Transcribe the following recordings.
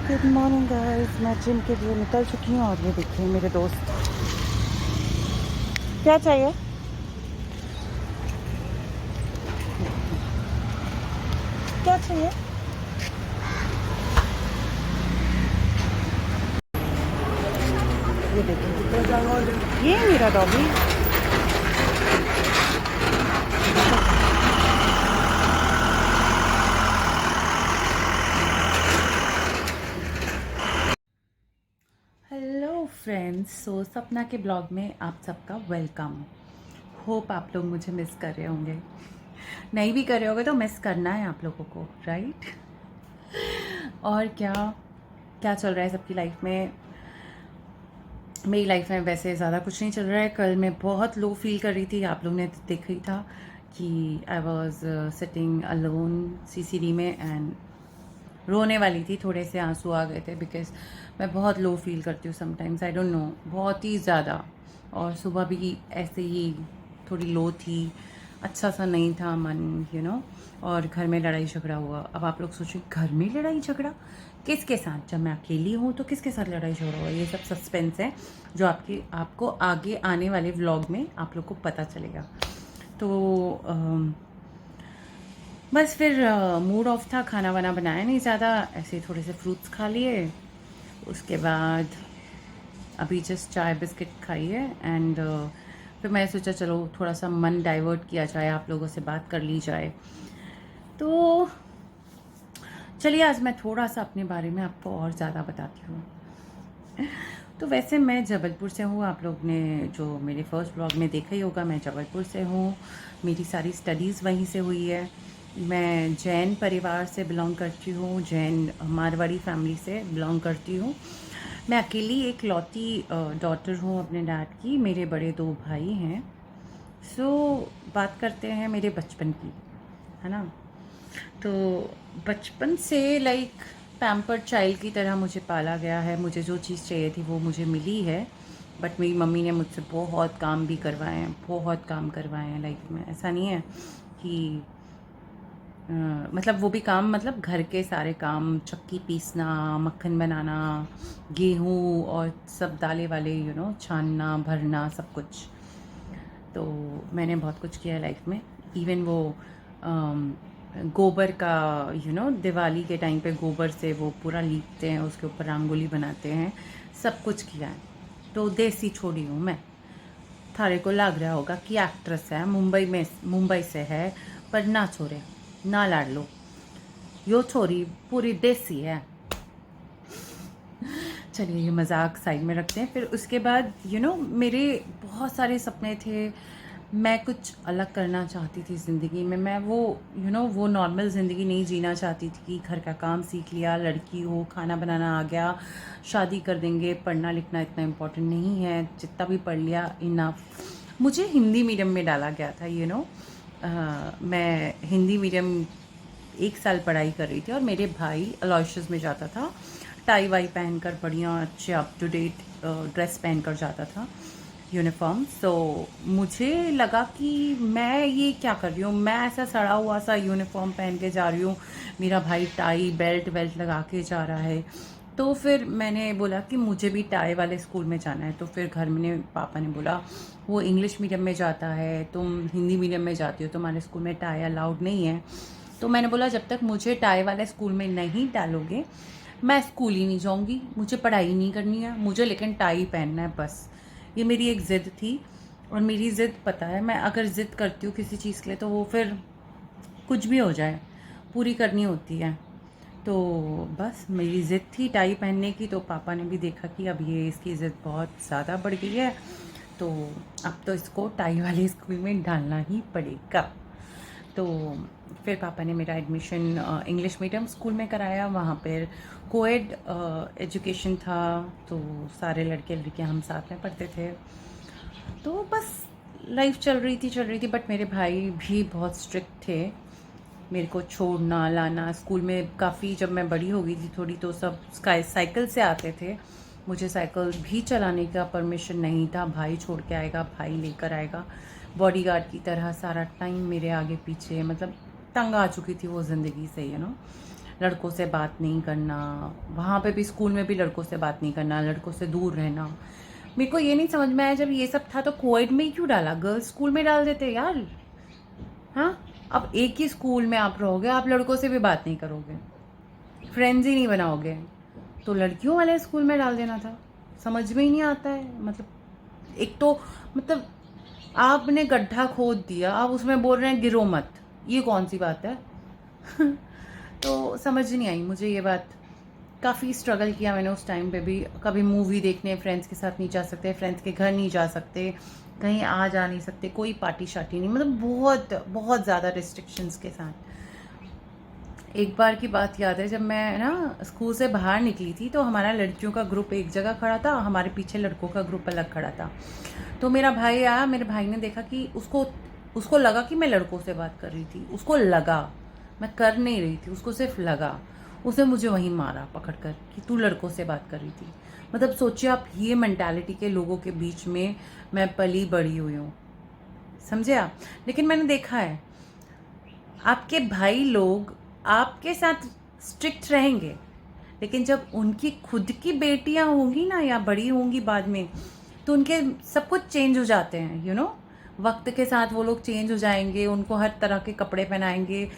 Good morning guys. मैं gym के लिए निकल चुकी हूँ और ये देखिए मेरे दोस्त। क्या चाहिए? क्या चाहिए? ये देखिए, ये मेरा डॉगी। हेलो फ्रेंड्स, सो सपना के ब्लॉग में आप सबका वेलकम। होप आप लोग मुझे मिस कर रहे होंगे। नहीं भी कर रहे होगे तो मिस करना है आप लोगों को, राइट? और क्या क्या चल रहा है सबकी लाइफ में? मेरी लाइफ में वैसे ज़्यादा कुछ नहीं चल रहा है। कल मैं बहुत लो फील कर रही थी, आप लोग ने देखा ही था कि I was sitting alone CCD में एंड रोने वाली थी। थोड़े से आंसू आ गए थे बिकॉज मैं बहुत लो फील करती हूँ समटाइम्स, आई डोंट नो, बहुत ही ज़्यादा। और सुबह भी ऐसे ही थोड़ी लो थी, अच्छा सा नहीं था मन, और घर में लड़ाई झगड़ा हुआ। अब आप लोग सोचें, घर में लड़ाई झगड़ा किसके साथ? जब मैं अकेली हूँ तो किसके साथ लड़ाई झगड़ा हुआ? ये सब सस्पेंस है जो आपको आगे आने वाले व्लॉग में आप लोग को पता चलेगा। तो बस फिर मूड ऑफ था, खाना वाना बनाया नहीं ज़्यादा, ऐसे थोड़े से फ्रूट्स खा लिए। उसके बाद अभी जस्ट चाय बिस्किट खाई है एंड फिर मैं सोचा चलो थोड़ा सा मन डाइवर्ट किया जाए, आप लोगों से बात कर ली जाए। तो चलिए आज मैं थोड़ा सा अपने बारे में आपको और ज़्यादा बताती हूँ। तो वैसे मैं जबलपुर से हूँ, आप लोग ने जो मेरे फर्स्ट ब्लॉग में देखा ही होगा, मैं जबलपुर से हूँ। मेरी सारी स्टडीज़ वहीं से हुई है। मैं जैन परिवार से बिलोंग करती हूँ, जैन मारवाड़ी फैमिली से बिलोंग करती हूँ। मैं अकेली एक लौती डॉटर हूँ अपने डैड की। मेरे बड़े दो भाई हैं। सो बात करते हैं मेरे बचपन की, है ना? तो बचपन से लाइक पैम्पर्ड चाइल्ड की तरह मुझे पाला गया है। मुझे जो चीज़ चाहिए थी वो मुझे मिली है। बट मेरी मम्मी ने मुझसे बहुत काम भी करवाए हैं, बहुत काम करवाए हैं लाइफ में। ऐसा नहीं है कि मतलब वो भी काम, मतलब घर के सारे काम, चक्की पीसना, मक्खन बनाना, गेहूँ और सब दालें वाले छानना, भरना, सब कुछ। तो मैंने बहुत कुछ किया है लाइफ में। इवन वो गोबर का दिवाली के टाइम पे गोबर से वो पूरा लीपते हैं, उसके ऊपर रंगोली बनाते हैं, सब कुछ किया है। तो देसी छोड़ी हूँ मैं। थारे को लग रहा होगा कि एक्ट्रेस है, मुंबई से है, पर ना छोरे, ना लाड़ लो, यो छोरी पूरी देसी है। चलिए ये मजाक साइड में रखते हैं। फिर उसके बाद मेरे बहुत सारे सपने थे। मैं कुछ अलग करना चाहती थी ज़िंदगी में। मैं वो वो नॉर्मल ज़िंदगी नहीं जीना चाहती थी कि घर का काम सीख लिया, लड़की हो, खाना बनाना आ गया, शादी कर देंगे, पढ़ना लिखना इतना इम्पोर्टेंट नहीं है, जितना भी पढ़ लिया इनफ। मुझे हिंदी मीडियम में डाला गया था, मैं हिंदी मीडियम 1 साल पढ़ाई कर रही थी और मेरे भाई अलोयशियस में जाता था, टाई वाई पहनकर बढ़िया अच्छे अप टू डेट ड्रेस पहनकर जाता था, यूनिफॉर्म। सो मुझे लगा कि मैं ये क्या कर रही हूँ, मैं ऐसा सड़ा हुआ सा यूनिफॉर्म पहन के जा रही हूँ, मेरा भाई टाई बेल्ट वेल्ट लगा के जा रहा है। तो फिर मैंने बोला कि मुझे भी टाई वाले स्कूल में जाना है। तो फिर घर में पापा ने बोला वो इंग्लिश मीडियम में जाता है, तुम हिंदी मीडियम में जाती हो, तुम्हारे स्कूल में टाई अलाउड नहीं है। तो मैंने बोला जब तक मुझे टाई वाले स्कूल में नहीं डालोगे मैं स्कूल ही नहीं जाऊंगी, मुझे पढ़ाई नहीं करनी है, मुझे लेकिन टाई पहनना है बस। ये मेरी एक ज़िद थी। और मेरी ज़िद पता है, मैं अगर ज़िद करती हूँ किसी चीज़ के लिए तो वो फिर कुछ भी हो जाए पूरी करनी होती है। तो बस मेरी ज़िद थी टाई पहनने की। तो पापा ने भी देखा कि अब ये इसकी ज़िद बहुत ज़्यादा बढ़ गई है, तो अब तो इसको टाई वाले स्कूल में डालना ही पड़ेगा। तो फिर पापा ने मेरा एडमिशन इंग्लिश मीडियम स्कूल में कराया। वहाँ पर कोएड एजुकेशन था, तो सारे लड़के लड़कियाँ हम साथ में पढ़ते थे। तो बस लाइफ चल रही थी। बट मेरे भाई भी बहुत स्ट्रिक्ट थे, मेरे को छोड़ना लाना स्कूल में काफ़ी। जब मैं बड़ी हो गई थी थोड़ी तो सब साइकिल से आते थे, मुझे साइकिल भी चलाने का परमिशन नहीं था। भाई छोड़ के आएगा, भाई लेकर आएगा, बॉडीगार्ड की तरह सारा टाइम मेरे आगे पीछे। मतलब तंग आ चुकी थी वो ज़िंदगी से, लड़कों से बात नहीं करना, वहाँ पे भी स्कूल में भी लड़कों से बात नहीं करना, लड़कों से दूर रहना। मेरे को ये नहीं समझ में आया जब ये सब था तो कोएड में ही क्यों डाला, गर्ल्स स्कूल में डाल देते यार। हाँ, अब एक ही स्कूल में आप रहोगे, आप लड़कों से भी बात नहीं करोगे, फ्रेंड्स ही नहीं बनाओगे, तो लड़कियों वाले स्कूल में डाल देना था। समझ में ही नहीं आता है। मतलब एक तो मतलब आपने गड्ढा खोद दिया, आप उसमें बोल रहे हैं गिरो मत, ये कौन सी बात है। तो समझ नहीं आई मुझे ये बात। काफ़ी स्ट्रगल किया मैंने उस टाइम पे भी। कभी मूवी देखने फ्रेंड्स के साथ नहीं जा सकते, फ्रेंड्स के घर नहीं जा सकते, कहीं आ जा नहीं सकते, कोई पार्टी शार्टी नहीं, मतलब बहुत बहुत ज़्यादा रिस्ट्रिक्शंस के साथ। एक बार की बात याद है, जब मैं ना स्कूल से बाहर निकली थी तो हमारा लड़कियों का ग्रुप एक जगह खड़ा था, हमारे पीछे लड़कों का ग्रुप अलग खड़ा था। तो मेरा भाई आया, मेरे भाई ने देखा कि उसको उसको लगा कि मैं लड़कों से बात कर रही थी, उसको लगा मैं कर नहीं रही थी, उसको सिर्फ लगा। उसने मुझे वहीं मारा पकड़ कर कि तू लड़कों से बात कर रही थी। मतलब सोचिए आप, ये मेंटालिटी के लोगों के बीच में मैं पली बड़ी हुई हूँ, समझे आप। लेकिन मैंने देखा है आपके भाई लोग आपके साथ स्ट्रिक्ट रहेंगे, लेकिन जब उनकी खुद की बेटियां होंगी ना या बड़ी होंगी बाद में, तो उनके सब कुछ चेंज हो जाते हैं, वक्त के साथ वो लोग चेंज हो जाएंगे, उनको हर तरह के कपड़े पहनाएंगे,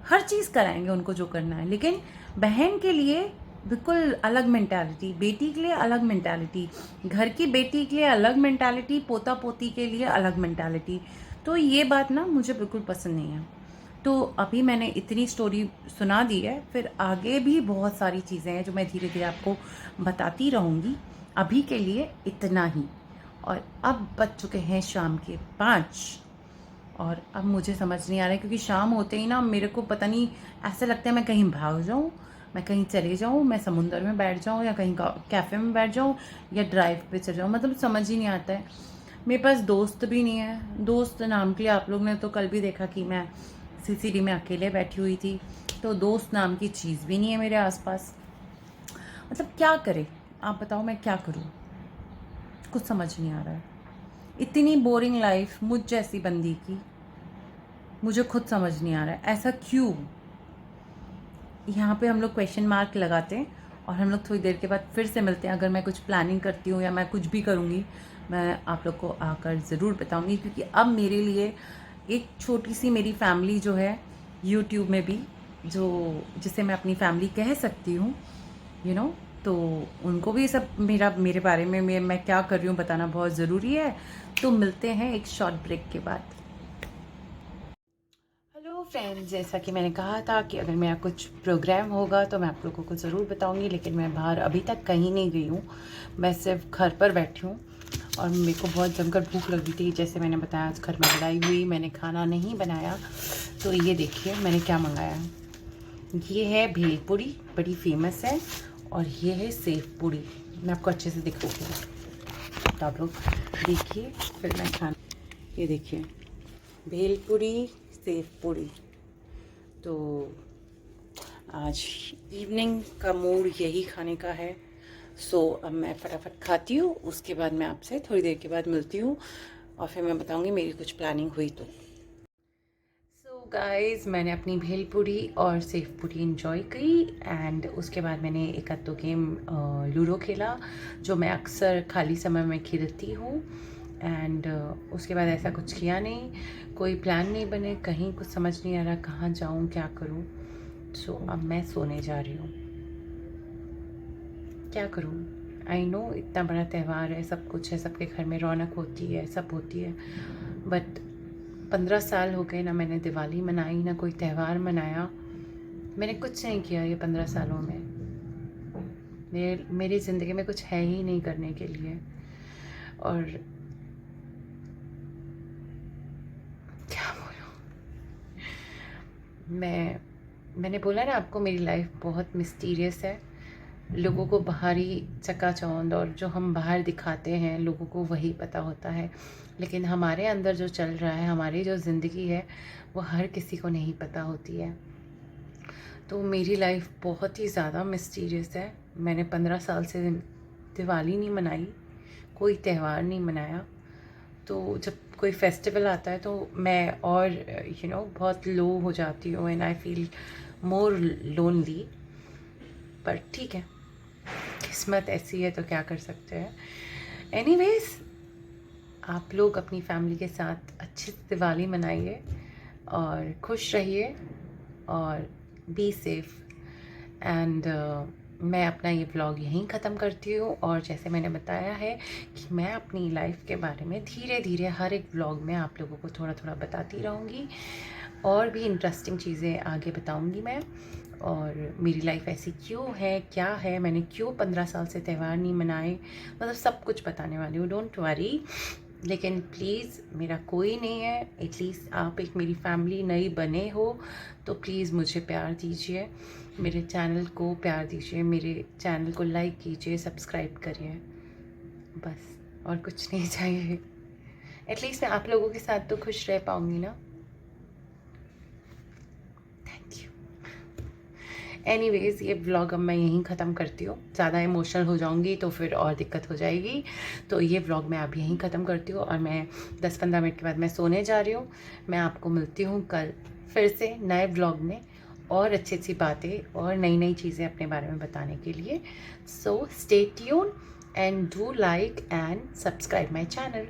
हर चीज़ कराएंगे उनको जो करना है। लेकिन बहन के लिए बिल्कुल अलग मेंटालिटी, बेटी के लिए अलग मेंटालिटी, घर की बेटी के लिए अलग मेंटालिटी, पोता पोती के लिए अलग मेंटालिटी। तो ये बात ना मुझे बिल्कुल पसंद नहीं है। तो अभी मैंने इतनी स्टोरी सुना दी है, फिर आगे भी बहुत सारी चीज़ें हैं जो मैं धीरे धीरे आपको बताती रहूँगी। अभी के लिए इतना ही। और अब बज चुके हैं शाम के 5, और अब मुझे समझ नहीं आ रहा है, क्योंकि शाम होते ही ना मेरे को पता नहीं, ऐसा लगता है मैं कहीं भाग जाऊँ, मैं कहीं चले जाऊँ, मैं समुंदर में बैठ जाऊँ या कहीं कैफ़े में बैठ जाऊँ या ड्राइव पे चले जाऊँ, मतलब समझ ही नहीं आता है। मेरे पास दोस्त भी नहीं है। दोस्त नाम के लिए आप लोग ने तो कल भी देखा कि मैं सीसीडी में अकेले बैठी हुई थी, तो दोस्त नाम की चीज़ भी नहीं है मेरे आसपास। मतलब क्या करे, आप बताओ मैं क्या करूँ, कुछ समझ नहीं आ रहा है। इतनी बोरिंग लाइफ मुझ जैसी बंदी की, मुझे खुद समझ नहीं आ रहा है ऐसा क्यों। यहाँ पे हम लोग क्वेश्चन मार्क लगाते हैं और हम लोग थोड़ी देर के बाद फिर से मिलते हैं। अगर मैं कुछ प्लानिंग करती हूँ या मैं कुछ भी करूँगी, मैं आप लोग को आकर ज़रूर बताऊँगी, क्योंकि अब मेरे लिए एक छोटी सी मेरी फैमिली जो है यूट्यूब में भी, जो जिसे मैं अपनी फैमिली कह सकती हूँ, तो उनको भी सब मेरे बारे में मैं क्या कर रही हूँ बताना बहुत ज़रूरी है। तो मिलते हैं एक शॉर्ट ब्रेक के बाद। हेलो फ्रेंड्स, जैसा कि मैंने कहा था कि अगर मेरा कुछ प्रोग्राम होगा तो मैं आप लोगों को ज़रूर बताऊंगी, लेकिन मैं बाहर अभी तक कहीं नहीं गई हूँ, मैं सिर्फ घर पर बैठी हूँ। और मेरे को बहुत जमकर भूख लगी थी, जैसे मैंने बताया आज घर में लड़ाई हुई, मैंने खाना नहीं बनाया। तो ये देखिए मैंने क्या मंगाया। ये है भेलपुरी, बड़ी फेमस है, और ये है सेव पूड़ी। मैं आपको अच्छे से दिखाऊँगी तो आप लोग देखिए, फिर मैं खाना। ये देखिए भेलपुरी, सेव पूड़ी। तो आज इवनिंग का मूड यही खाने का है। सो अब मैं फटाफट खाती हूँ, उसके बाद मैं आपसे थोड़ी देर के बाद मिलती हूँ और फिर मैं बताऊँगी मेरी कुछ प्लानिंग हुई तो। सो गाइस, मैंने अपनी भेलपुरी और सेव पूरी इंजॉय करी, एंड उसके बाद मैंने एक आध दो गेम लूडो खेला, जो मैं अक्सर खाली समय में खेलती हूँ। एंड उसके बाद ऐसा कुछ किया नहीं, कोई प्लान नहीं बने, कहीं कुछ समझ नहीं आ रहा कहाँ जाऊँ क्या करूँ। सो अब मैं सोने जा रही हूँ, क्या करूँ। आई नो इतना बड़ा त्यौहार है, सब कुछ है, सबके घर में रौनक होती है, सब होती है, बट 15 साल हो गए ना मैंने दिवाली मनाई, ना कोई त्यौहार मनाया। मैंने कुछ नहीं किया ये 15 सालों में। मेरी ज़िंदगी में कुछ है ही नहीं करने के लिए। और क्या बोलूँ, मैंने बोला ना आपको, मेरी लाइफ बहुत मिस्टीरियस है। लोगों को बाहरी चकाचौंध और जो हम बाहर दिखाते हैं लोगों को वही पता होता है, लेकिन हमारे अंदर जो चल रहा है, हमारी जो ज़िंदगी है, वो हर किसी को नहीं पता होती है। तो मेरी लाइफ बहुत ही ज़्यादा मिस्टीरियस है। मैंने 15 साल से दिवाली नहीं मनाई, कोई त्यौहार नहीं मनाया। तो जब कोई फेस्टिवल आता है तो मैं और बहुत लो हो जाती हूँ, and I feel more lonely, पर ठीक है, किस्मत ऐसी है तो क्या कर सकते हैं। एनीवेज, आप लोग अपनी फैमिली के साथ अच्छी दिवाली मनाइए और खुश रहिए और बी सेफ। एंड मैं अपना ये व्लॉग यहीं ख़त्म करती हूँ। और जैसे मैंने बताया है कि मैं अपनी लाइफ के बारे में धीरे धीरे हर एक व्लॉग में आप लोगों को थोड़ा थोड़ा बताती रहूँगी, और भी इंटरेस्टिंग चीज़ें आगे बताऊँगी मैं। और मेरी लाइफ ऐसी क्यों है, क्या है, मैंने क्यों 15 साल से त्यौहार नहीं मनाए, मतलब सब कुछ बताने वाली हूँ, डोंट वरी। लेकिन प्लीज़ मेरा कोई नहीं है, एटलीस्ट आप एक मेरी फैमिली नई बने हो तो प्लीज़ मुझे प्यार दीजिए, मेरे चैनल को प्यार दीजिए, मेरे चैनल को लाइक कीजिए, सब्सक्राइब करिए, बस और कुछ नहीं चाहिए। एटलीस्ट मैं आप लोगों के साथ तो खुश रह पाऊँगी ना। Thank you. एनीवेज, ये व्लॉग अब मैं यहीं ख़त्म करती हूँ, ज़्यादा इमोशनल हो जाऊँगी तो फिर और दिक्कत हो जाएगी। तो ये व्लॉग मैं अब यहीं ख़त्म करती हूँ और मैं 10-15 मिनट के बाद मैं सोने जा रही हूँ। मैं आपको मिलती हूँ कल फिर से नए व्लॉग में, और अच्छी अच्छी बातें और नई नई चीज़ें अपने बारे में बताने के लिए। So stay tune and do like and subscribe my channel.